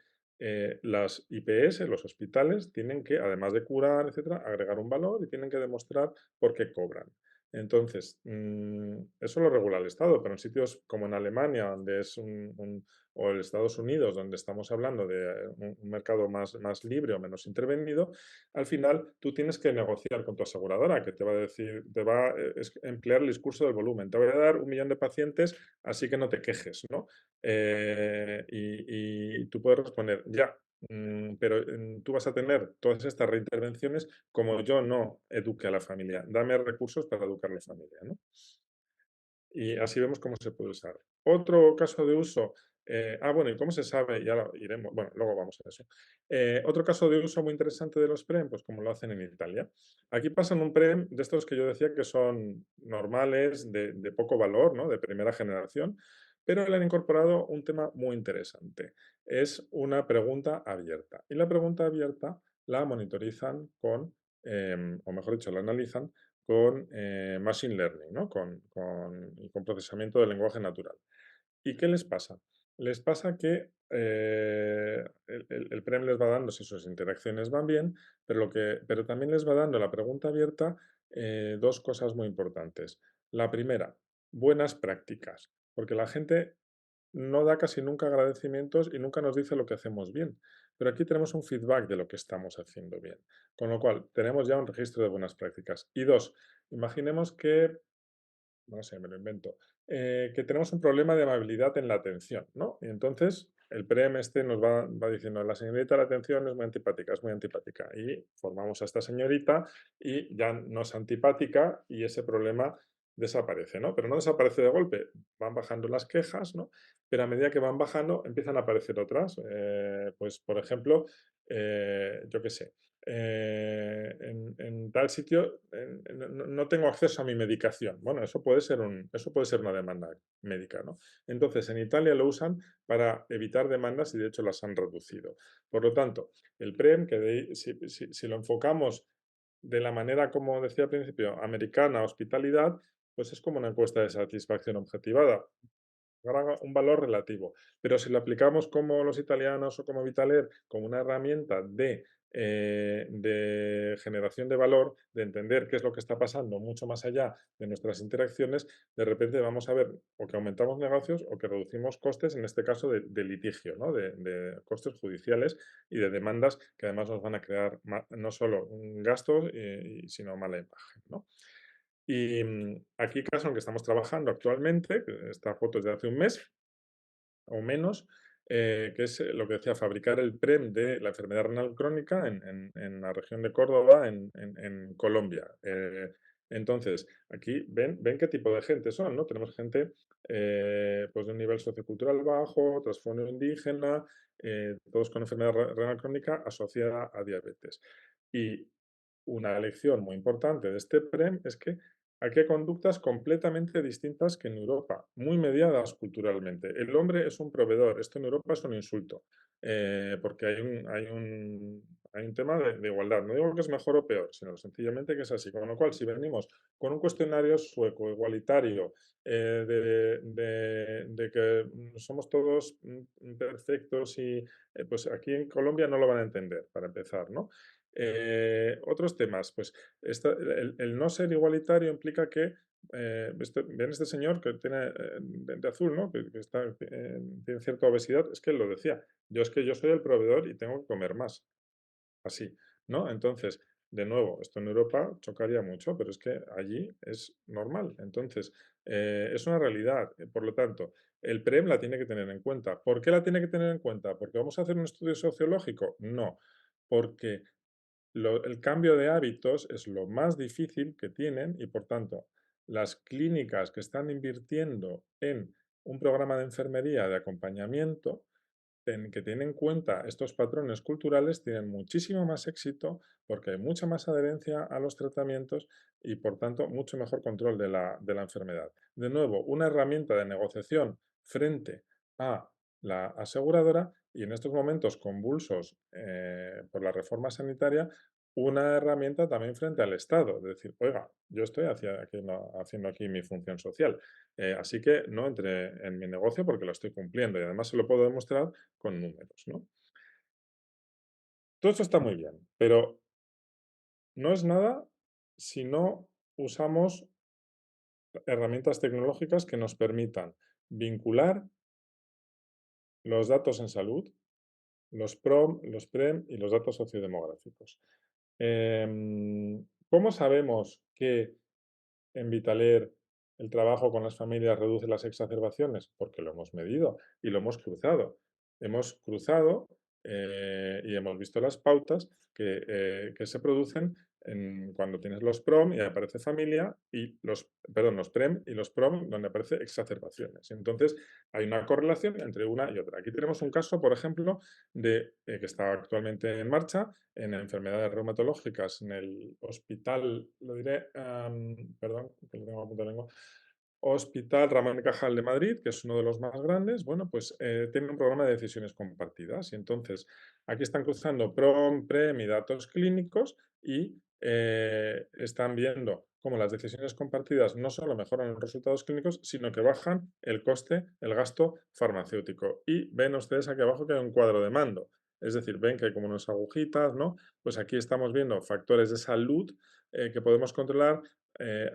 las IPS, los hospitales, tienen que, además de curar, etcétera, agregar un valor y tienen que demostrar por qué cobran. Entonces, eso lo regula el Estado, pero en sitios como en Alemania, donde es o en Estados Unidos, donde estamos hablando de un mercado más libre o menos intervenido, al final tú tienes que negociar con tu aseguradora, que te va a decir, te va a emplear el discurso del volumen. Te voy a dar 1 millón de pacientes, así que no te quejes, ¿no? Y tú puedes responder, ya, pero tú vas a tener todas estas reintervenciones como yo no eduque a la familia. Dame recursos para educar a la familia, ¿no? Y así vemos cómo se puede usar. Otro caso de uso, bueno, ¿y cómo se sabe? Ya lo iremos, bueno, luego vamos a eso. Otro caso de uso muy interesante de los PREM, pues como lo hacen en Italia. Aquí pasan un PREM de estos que yo decía que son normales, de poco valor, ¿no? De primera generación, pero le han incorporado un tema muy interesante. Es una pregunta abierta. Y la pregunta abierta la monitorizan o mejor dicho, la analizan con Machine Learning, ¿no? Con procesamiento del lenguaje natural. ¿Y qué les pasa? Les pasa que el PREM les va dando si sus interacciones van bien, pero también les va dando la pregunta abierta dos cosas muy importantes. La primera, buenas prácticas, porque la gente no da casi nunca agradecimientos y nunca nos dice lo que hacemos bien. Pero aquí tenemos un feedback de lo que estamos haciendo bien. Con lo cual, tenemos ya un registro de buenas prácticas. Y dos, imaginemos que, no sé, me lo invento, que tenemos un problema de amabilidad en la atención, ¿no? Y entonces el PREM este nos va diciendo, la señorita de la atención es muy antipática, es muy antipática. Y formamos a esta señorita y ya no es antipática y ese problema desaparece, ¿no? Pero no desaparece de golpe, van bajando las quejas, ¿no? Pero a medida que van bajando empiezan a aparecer otras. Pues, por ejemplo, yo qué sé, en tal sitio no tengo acceso a mi medicación. Bueno, eso puede ser una demanda médica, ¿no? Entonces, en Italia lo usan para evitar demandas y de hecho las han reducido. Por lo tanto, el PREM, si lo enfocamos de la manera, como decía al principio, americana, hospitalidad, pues es como una encuesta de satisfacción objetivada, un valor relativo. Pero si lo aplicamos como los italianos o como Vitaler, como una herramienta de generación de valor, de entender qué es lo que está pasando mucho más allá de nuestras interacciones, de repente vamos a ver o que aumentamos negocios o que reducimos costes, en este caso de litigio, ¿no? De costes judiciales y de demandas que además nos van a crear no solo gastos, sino mala imagen, ¿no? Y aquí caso en que estamos trabajando actualmente, que esta foto es de hace un mes o menos, que es lo que decía, fabricar el PREM de la enfermedad renal crónica en la región de Córdoba, en Colombia. Entonces, aquí ven qué tipo de gente son, ¿no? Tenemos gente pues de un nivel sociocultural bajo, trasfondo indígena, todos con enfermedad renal crónica asociada a diabetes. Y una lección muy importante de este PREM es que aquí hay conductas completamente distintas que en Europa, muy mediadas culturalmente. El hombre es un proveedor, esto en Europa es un insulto, porque hay un tema de igualdad. No digo que es mejor o peor, sino sencillamente que es así. Con lo cual, si venimos con un cuestionario sueco, igualitario, de que somos todos perfectos y pues aquí en Colombia no lo van a entender, para empezar, ¿no? Otros temas, pues el no ser igualitario implica que, ven este señor que tiene de azul, ¿no? Tiene cierta obesidad, es que él lo decía, es que yo soy el proveedor y tengo que comer más, así, ¿no? Entonces, de nuevo, esto en Europa chocaría mucho, pero es que allí es normal. Entonces, es una realidad. Por lo tanto, el PREM la tiene que tener en cuenta. ¿Por qué la tiene que tener en cuenta? ¿Porque vamos a hacer un estudio sociológico? No, porque el cambio de hábitos es lo más difícil que tienen y, por tanto, las clínicas que están invirtiendo en un programa de enfermería de acompañamiento, que tienen en cuenta estos patrones culturales, tienen muchísimo más éxito porque hay mucha más adherencia a los tratamientos y, por tanto, mucho mejor control de la enfermedad. De nuevo, una herramienta de negociación frente a la aseguradora y en estos momentos convulsos por la reforma sanitaria, una herramienta también frente al Estado, es decir, oiga, yo estoy haciendo aquí mi función social, así que no entre en mi negocio porque lo estoy cumpliendo y además se lo puedo demostrar con números, ¿no? Todo esto está muy bien, pero no es nada si no usamos herramientas tecnológicas que nos permitan vincular los datos en salud, los PROM, los PREM y los datos sociodemográficos. ¿Cómo sabemos que en Vitaler el trabajo con las familias reduce las exacerbaciones? Porque lo hemos medido y lo hemos cruzado. Hemos cruzado y hemos visto las pautas que se producen cuando tienes los PROM y aparece familia y los PREM y los PROM donde aparece exacerbaciones. Entonces hay una correlación entre una y otra. Aquí tenemos un caso, por ejemplo, que está actualmente en marcha en enfermedades reumatológicas en el hospital, lo diré, perdón, que lo tengo a punto de lengua, Hospital Ramón y Cajal de Madrid, que es uno de los más grandes, bueno, pues tiene un programa de decisiones compartidas y entonces aquí están cruzando PROM, PREM y datos clínicos y están viendo cómo las decisiones compartidas no solo mejoran los resultados clínicos, sino que bajan el coste, el gasto farmacéutico. Y ven ustedes aquí abajo que hay un cuadro de mando. Es decir, ven que hay como unas agujitas, ¿no? Pues aquí estamos viendo factores de salud que podemos controlar.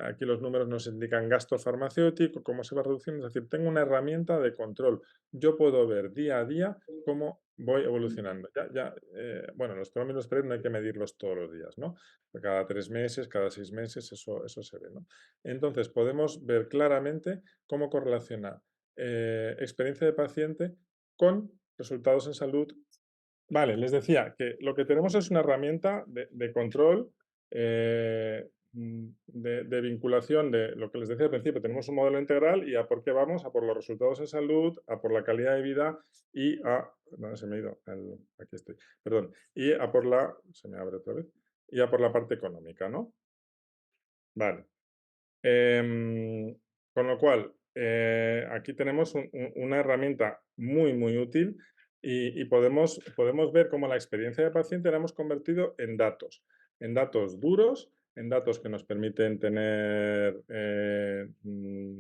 Aquí los números nos indican gasto farmacéutico, cómo se va reduciendo. Es decir, tengo una herramienta de control. Yo puedo ver día a día cómo voy evolucionando. Bueno, los PROM y los PREP no hay que medirlos todos los días, ¿no? Cada 3 meses, cada 6 meses, eso se ve, ¿no? Entonces, podemos ver claramente cómo correlaciona experiencia de paciente con resultados en salud. Vale, les decía que lo que tenemos es una herramienta de control, de vinculación de lo que les decía al principio. Tenemos un modelo integral y a por qué vamos, a por los resultados en salud, a por la calidad de vida y a... ¿Dónde se me ha ido? Aquí estoy, perdón. Y a por la... Se me abre otra vez. Y a por la parte económica, ¿no? Vale. Con lo cual, aquí tenemos una herramienta muy, muy útil y podemos ver cómo la experiencia de paciente la hemos convertido en datos duros, en datos que nos permiten tener mm,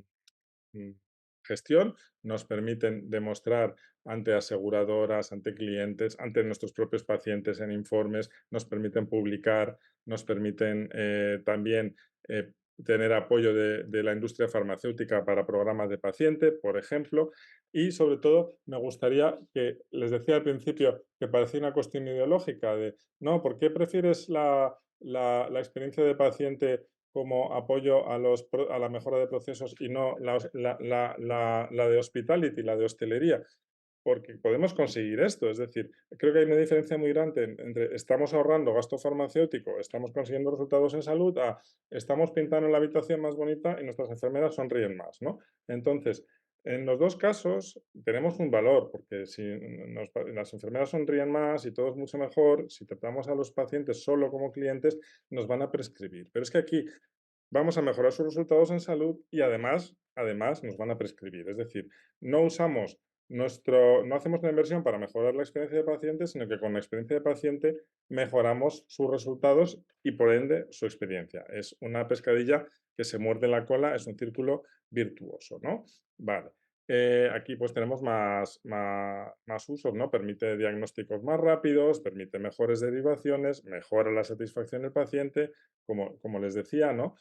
gestión, nos permiten demostrar ante aseguradoras, ante clientes, ante nuestros propios pacientes en informes, nos permiten publicar, nos permiten también tener apoyo de la industria farmacéutica para programas de paciente, por ejemplo, y sobre todo me gustaría que, les decía al principio que parecía una cuestión ideológica de, no, ¿por qué prefieres la experiencia de paciente como apoyo a la mejora de procesos y no la de hospitality, la de hostelería? Porque podemos conseguir esto, es decir, creo que hay una diferencia muy grande entre estamos ahorrando gasto farmacéutico, estamos consiguiendo resultados en salud, a estamos pintando la habitación más bonita y nuestras enfermeras sonríen más, ¿no? Entonces, en los dos casos tenemos un valor, porque si las enfermeras sonríen más y todo es mucho mejor, si tratamos a los pacientes solo como clientes, nos van a prescribir. Pero es que aquí vamos a mejorar sus resultados en salud y además nos van a prescribir. Es decir, no usamos no hacemos una inversión para mejorar la experiencia de paciente, sino que con la experiencia de paciente mejoramos sus resultados y por ende su experiencia. Es una pescadilla que se muerde la cola, es un círculo virtuoso, ¿no? Vale. Aquí pues tenemos más usos, ¿no? Permite diagnósticos más rápidos, permite mejores derivaciones, mejora la satisfacción del paciente, como les decía, ¿no?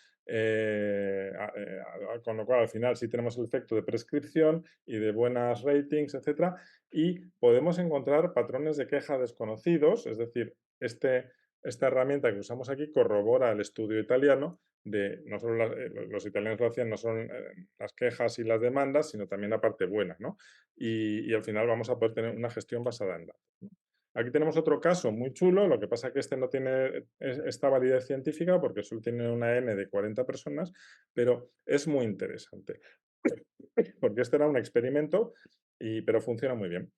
Con lo cual al final sí tenemos el efecto de prescripción y de buenas ratings, etcétera, y podemos encontrar patrones de queja desconocidos, es decir, esta herramienta que usamos aquí corrobora el estudio italiano de no solo los italianos lo hacían, no son las quejas y las demandas, sino también la parte buena, ¿no? Y al final vamos a poder tener una gestión basada en datos, ¿no? Aquí tenemos otro caso muy chulo, lo que pasa es que este no tiene esta validez científica porque solo tiene una N de 40 personas, pero es muy interesante, porque este era un experimento, pero funciona muy bien.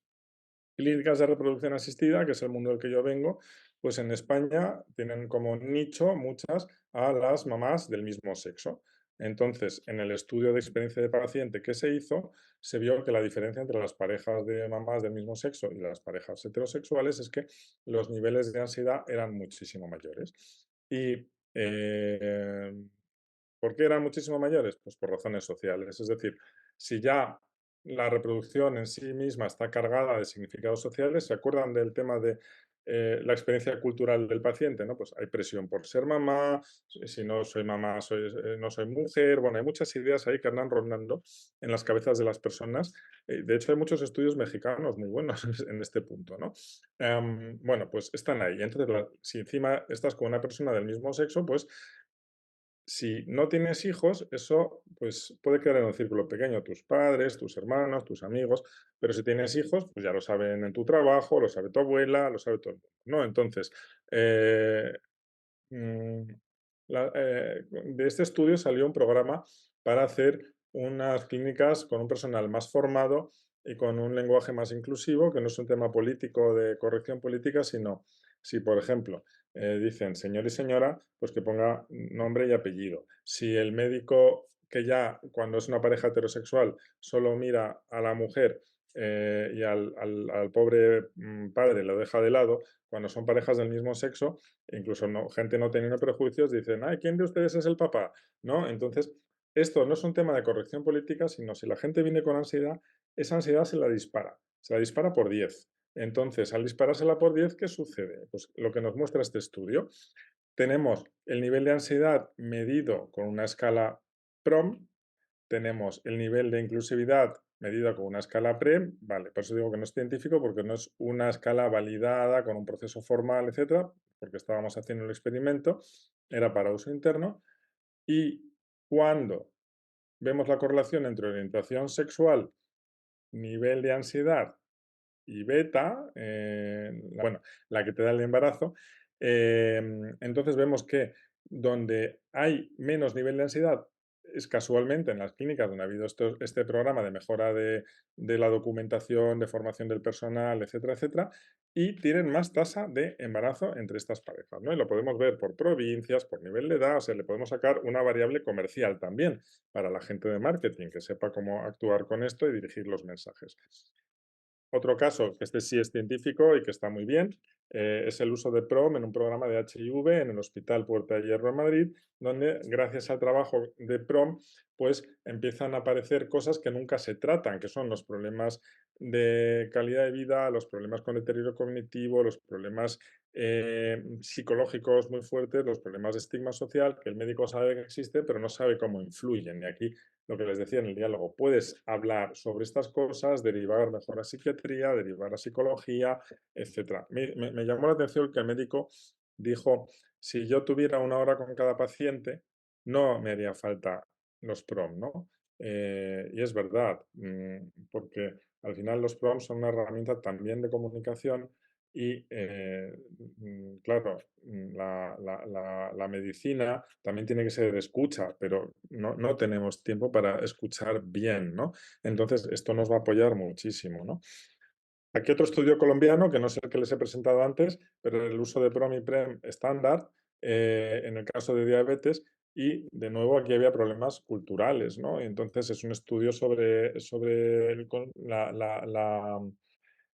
Clínicas de reproducción asistida, que es el mundo del que yo vengo, pues en España tienen como nicho muchas a las mamás del mismo sexo. Entonces, en el estudio de experiencia de paciente que se hizo, se vio que la diferencia entre las parejas de mamás del mismo sexo y las parejas heterosexuales es que los niveles de ansiedad eran muchísimo mayores. ¿Y por qué eran muchísimo mayores? Pues por razones sociales. Es decir, si ya la reproducción en sí misma está cargada de significados sociales. ¿Se acuerdan del tema de la experiencia cultural del paciente? ¿No? Pues hay presión por ser mamá, si no soy mamá, no soy mujer. Bueno, hay muchas ideas ahí que andan rondando en las cabezas de las personas. De hecho, hay muchos estudios mexicanos muy buenos en este punto, ¿no? Bueno, pues están ahí. Entonces, si encima estás con una persona del mismo sexo, pues si no tienes hijos, eso pues puede quedar en un círculo pequeño, tus padres, tus hermanos, tus amigos, pero si tienes hijos, pues ya lo saben en tu trabajo, lo sabe tu abuela, lo sabe todo el mundo, ¿no? Entonces, eh, mm, de este estudio salió un programa para hacer unas clínicas con un personal más formado y con un lenguaje más inclusivo, que no es un tema político de corrección política, sino si, por ejemplo, dicen señor y señora, pues que ponga nombre y apellido. Si el médico que ya cuando es una pareja heterosexual solo mira a la mujer y al pobre padre lo deja de lado, cuando son parejas del mismo sexo, incluso no, gente no teniendo prejuicios, dicen, ay, ¿quién de ustedes es el papá? ¿No? Entonces, esto no es un tema de corrección política, sino si la gente viene con ansiedad, esa ansiedad se la dispara por 10. Entonces, al disparársela por 10, ¿qué sucede? Pues lo que nos muestra este estudio, tenemos el nivel de ansiedad medido con una escala PROM, tenemos el nivel de inclusividad medido con una escala PREM, vale, por eso digo que no es científico, porque no es una escala validada con un proceso formal, etcétera, porque estábamos haciendo el experimento, era para uso interno, y cuando vemos la correlación entre orientación sexual, nivel de ansiedad y beta, bueno, la que te da el embarazo, entonces vemos que donde hay menos nivel de ansiedad es casualmente en las clínicas donde ha habido este programa de mejora de la documentación, de formación del personal, etcétera, etcétera, y tienen más tasa de embarazo entre estas parejas, ¿no? Y lo podemos ver por provincias, por nivel de edad, o sea, le podemos sacar una variable comercial también para la gente de marketing que sepa cómo actuar con esto y dirigir los mensajes. Otro caso, que este sí es científico y que está muy bien, es el uso de PROM en un programa de HIV en el Hospital Puerta de Hierro en Madrid, donde gracias al trabajo de PROM, pues empiezan a aparecer cosas que nunca se tratan, que son los problemas de calidad de vida, los problemas con deterioro cognitivo, los problemas psicológicos muy fuertes, los problemas de estigma social, que el médico sabe que existen, pero no sabe cómo influyen. Y aquí lo que les decía en el diálogo, puedes hablar sobre estas cosas, derivar mejor a psiquiatría, derivar a psicología, etcétera. Me llamó la atención que el médico dijo, si yo tuviera 1 hora con cada paciente, no me haría falta los PROM, ¿no? Y es verdad, porque al final los PROM son una herramienta también de comunicación y, claro, la medicina también tiene que ser de escucha, pero no tenemos tiempo para escuchar bien, ¿no? Entonces, esto nos va a apoyar muchísimo, ¿no? Aquí otro estudio colombiano, que no es el que les he presentado antes, pero el uso de Promiprem estándar en el caso de diabetes y, de nuevo, aquí había problemas culturales, ¿no? Entonces, es un estudio sobre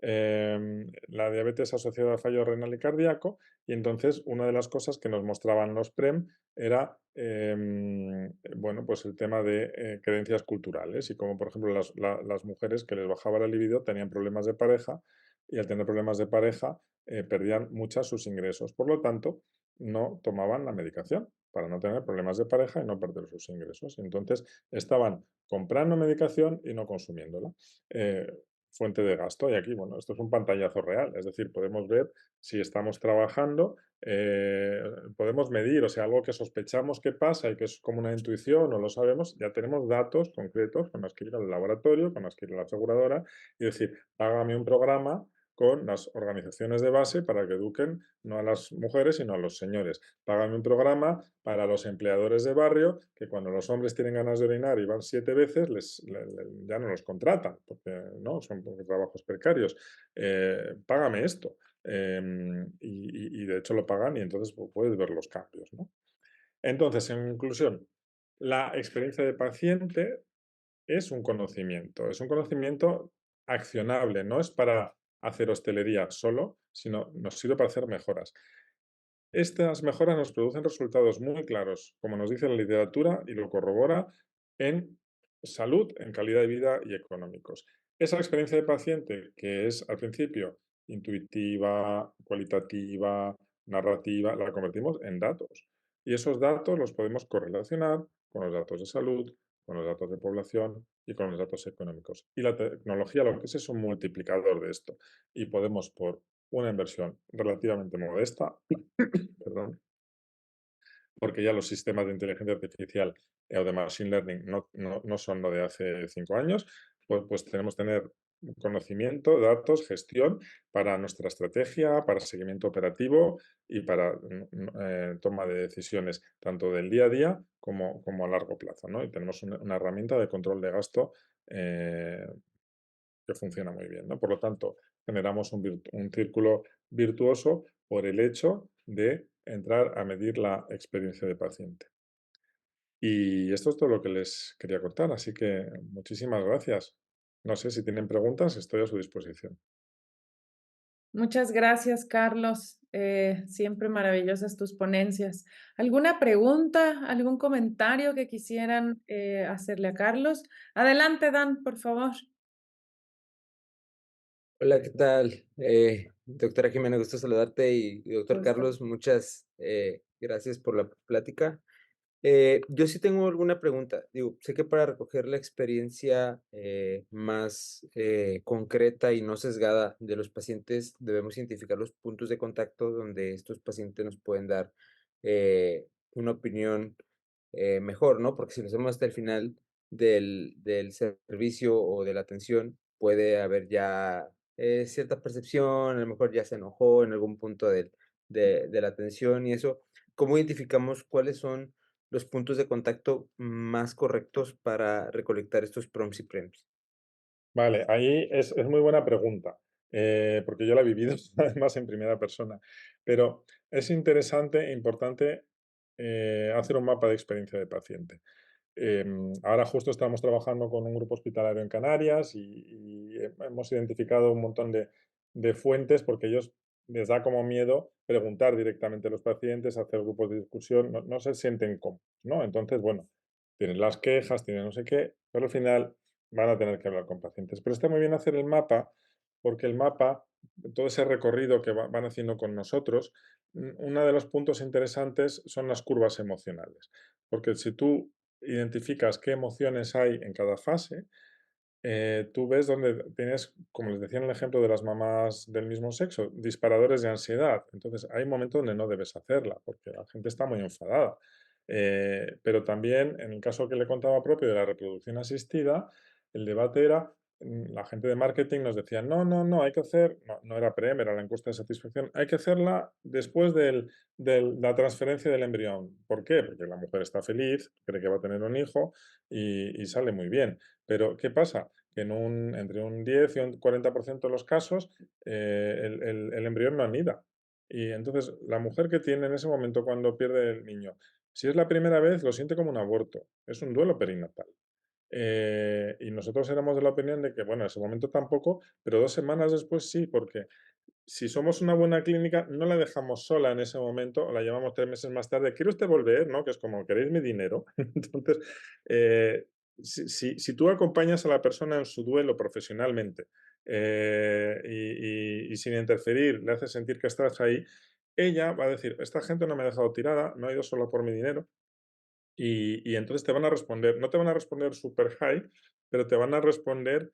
la diabetes asociada a fallo renal y cardíaco, y entonces una de las cosas que nos mostraban los PREM era bueno, pues el tema de creencias culturales y como por ejemplo las mujeres que les bajaba la libido tenían problemas de pareja y al tener problemas de pareja perdían muchas sus ingresos. Por lo tanto, no tomaban la medicación para no tener problemas de pareja y no perder sus ingresos. Entonces, estaban comprando medicación y no consumiéndola. Fuente de gasto. Y aquí, bueno, esto es un pantallazo real, es decir, podemos ver si estamos trabajando, podemos medir, o sea, algo que sospechamos que pasa y que es como una intuición, no lo sabemos, ya tenemos datos concretos con los que ir al laboratorio, con los que ir a la aseguradora y decir, hágame un programa con las organizaciones de base para que eduquen no a las mujeres, sino a los señores. Págame un programa para los empleadores de barrio que cuando los hombres tienen ganas de orinar y van 7 veces, ya no los contratan, porque no son trabajos precarios. Págame esto. Y de hecho lo pagan y entonces puedes ver los cambios, ¿no? Entonces, en conclusión, la experiencia de paciente es un conocimiento accionable, no es para hacer hostelería solo, sino nos sirve para hacer mejoras. Estas mejoras nos producen resultados muy claros, como nos dice la literatura y lo corrobora, en salud, en calidad de vida y económicos. Esa experiencia de paciente, que es al principio intuitiva, cualitativa, narrativa, la convertimos en datos. Y esos datos los podemos correlacionar con los datos de salud, con los datos de población y con los datos económicos. Y la tecnología lo que es un multiplicador de esto. Y podemos, por una inversión relativamente modesta, perdón, porque ya los sistemas de inteligencia artificial o de machine learning no son lo de hace 5 años, pues tenemos que tener conocimiento, datos, gestión para nuestra estrategia, para seguimiento operativo y para toma de decisiones, tanto del día a día como a largo plazo, ¿no? Y tenemos una herramienta de control de gasto que funciona muy bien, ¿no? Por lo tanto, generamos un círculo virtuoso por el hecho de entrar a medir la experiencia de paciente. Y esto es todo lo que les quería contar, así que muchísimas gracias. No sé si tienen preguntas, estoy a su disposición. Muchas gracias, Carlos. Siempre maravillosas tus ponencias. ¿Alguna pregunta, algún comentario que quisieran hacerle a Carlos? Adelante, Dan, por favor. Hola, ¿qué tal? Doctora Jimena, gusto saludarte y doctor Gusto. Carlos, muchas gracias por la plática. Yo sí tengo alguna pregunta. Digo, sé que para recoger la experiencia más concreta y no sesgada de los pacientes, debemos identificar los puntos de contacto donde estos pacientes nos pueden dar una opinión mejor, ¿no? Porque si lo hacemos hasta el final del servicio o de la atención, puede haber ya cierta percepción, a lo mejor ya se enojó en algún punto de la atención y eso. ¿Cómo identificamos cuáles son los puntos de contacto más correctos para recolectar estos prompts y premios? Vale, ahí es muy buena pregunta, porque yo la he vivido además en primera persona. Pero es interesante e importante hacer un mapa de experiencia de paciente. Ahora justo estamos trabajando con un grupo hospitalario en Canarias y hemos identificado un montón de fuentes porque ellos les da como miedo preguntar directamente a los pacientes, hacer grupos de discusión, no se sienten cómodos, ¿no? Entonces, bueno, tienen las quejas, tienen no sé qué, pero al final van a tener que hablar con pacientes. Pero está muy bien hacer el mapa porque el mapa, todo ese recorrido que van haciendo con nosotros, uno de los puntos interesantes son las curvas emocionales. Porque si tú identificas qué emociones hay en cada fase, tú ves donde tienes, como les decía en el ejemplo de las mamás del mismo sexo, disparadores de ansiedad. Entonces, hay momentos donde no debes hacerla, porque la gente está muy enfadada. Pero también, en el caso que le contaba propio de la reproducción asistida, el debate era, la gente de marketing nos decía, no, no, no, hay que hacer, no era PREM, era la encuesta de satisfacción, hay que hacerla después de la transferencia del embrión. ¿Por qué? Porque la mujer está feliz, cree que va a tener un hijo y sale muy bien. Pero, ¿qué pasa? Que entre un 10 y un 40% de los casos, el embrión no anida. Y entonces, la mujer que tiene en ese momento cuando pierde el niño, si es la primera vez, lo siente como un aborto, es un duelo perinatal. Y nosotros éramos de la opinión de que, bueno, en ese momento tampoco, pero 2 semanas después sí, porque si somos una buena clínica, no la dejamos sola en ese momento, o la llamamos 3 meses más tarde. ¿Quiere usted volver? ¿No? Que es como, ¿queréis mi dinero? Entonces, eh, si tú acompañas a la persona en su duelo profesionalmente y sin interferir, le haces sentir que estás ahí, ella va a decir, esta gente no me ha dejado tirada, no ha ido solo por mi dinero, y entonces te van a responder, no te van a responder super high, pero te van a responder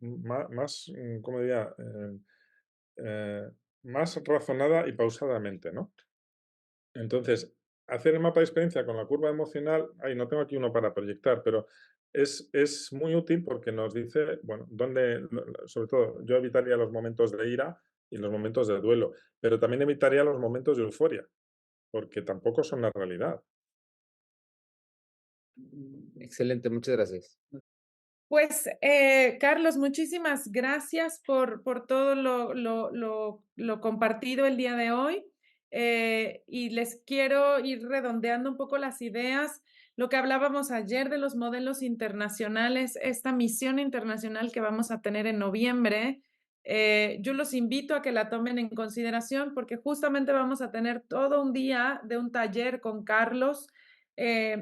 más, ¿cómo diría? Eh, más razonada y pausadamente, ¿no? Entonces, hacer el mapa de experiencia con la curva emocional, ay, no tengo aquí uno para proyectar, pero es muy útil porque nos dice, bueno, sobre todo, yo evitaría los momentos de ira y los momentos de duelo, pero también evitaría los momentos de euforia, porque tampoco son la realidad. Excelente, muchas gracias. Pues, Carlos, muchísimas gracias por todo lo compartido el día de hoy. Y les quiero ir redondeando un poco las ideas. Lo que hablábamos ayer de los modelos internacionales, esta misión internacional que vamos a tener en noviembre, yo los invito a que la tomen en consideración porque justamente vamos a tener todo un día de un taller con Carlos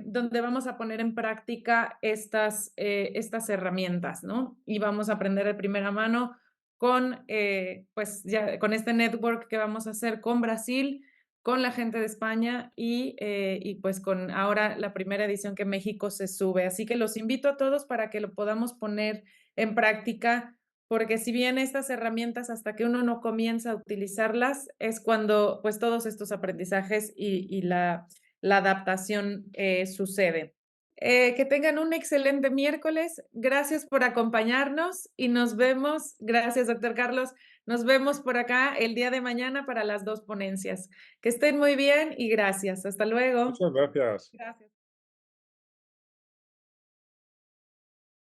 donde vamos a poner en práctica estas herramientas, ¿no? Y vamos a aprender de primera mano con, pues ya, con este network que vamos a hacer con Brasil, con la gente de España y pues con ahora la primera edición que México se sube. Así que los invito a todos para que lo podamos poner en práctica, porque si bien estas herramientas hasta que uno no comienza a utilizarlas es cuando pues todos estos aprendizajes y la adaptación sucede. Que tengan un excelente miércoles. Gracias por acompañarnos y nos vemos. Gracias, doctor Carlos. Nos vemos por acá el día de mañana para las 2 ponencias. Que estén muy bien y gracias. Hasta luego. Muchas gracias. Gracias.